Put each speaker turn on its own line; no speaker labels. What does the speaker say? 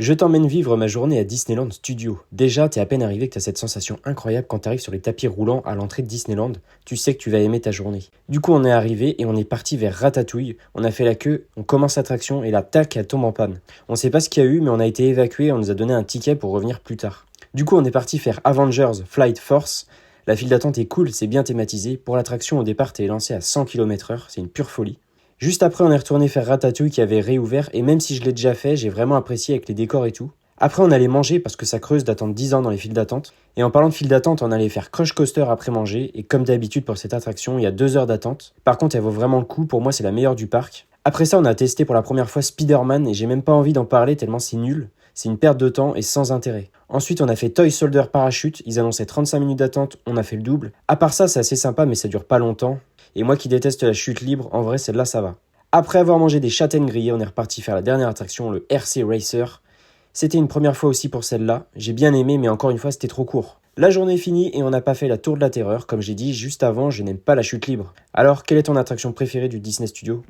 Je t'emmène vivre ma journée à Disneyland Studio. Déjà, t'es à peine arrivé que t'as cette sensation incroyable quand t'arrives sur les tapis roulants à l'entrée de Disneyland. Tu sais que tu vas aimer ta journée. Du coup, on est arrivé et on est parti vers Ratatouille. On a fait la queue, on commence l'attraction et là, tac, elle tombe en panne. On sait pas ce qu'il y a eu, mais on a été évacué et on nous a donné un ticket pour revenir plus tard. Du coup, on est parti faire Avengers Flight Force. La file d'attente est cool, c'est bien thématisé. Pour l'attraction, au départ, t'es lancé à 100 km/h, c'est une pure folie. Juste après, on est retourné faire Ratatouille qui avait réouvert, et même si je l'ai déjà fait, j'ai vraiment apprécié avec les décors et tout. Après, on allait manger parce que ça creuse d'attendre 10 ans dans les files d'attente. Et en parlant de files d'attente, on allait faire Crush Coaster après manger, et comme d'habitude pour cette attraction, il y a 2 heures d'attente. Par contre, elle vaut vraiment le coup, pour moi c'est la meilleure du parc. Après ça, on a testé pour la première fois Spider-Man, et j'ai même pas envie d'en parler tellement c'est nul. C'est une perte de temps et sans intérêt. Ensuite, on a fait Toy Soldier Parachute, ils annonçaient 35 minutes d'attente, on a fait le double. À part ça, c'est assez sympa, mais ça dure pas longtemps. Et moi qui déteste la chute libre, en vrai, celle-là ça va. Après avoir mangé des châtaignes grillées, on est reparti faire la dernière attraction, le RC Racer. C'était une première fois aussi pour celle-là, j'ai bien aimé mais encore une fois c'était trop court. La journée est finie et on n'a pas fait la tour de la terreur, comme j'ai dit juste avant, je n'aime pas la chute libre. Alors, quelle est ton attraction préférée du Disney Studio ?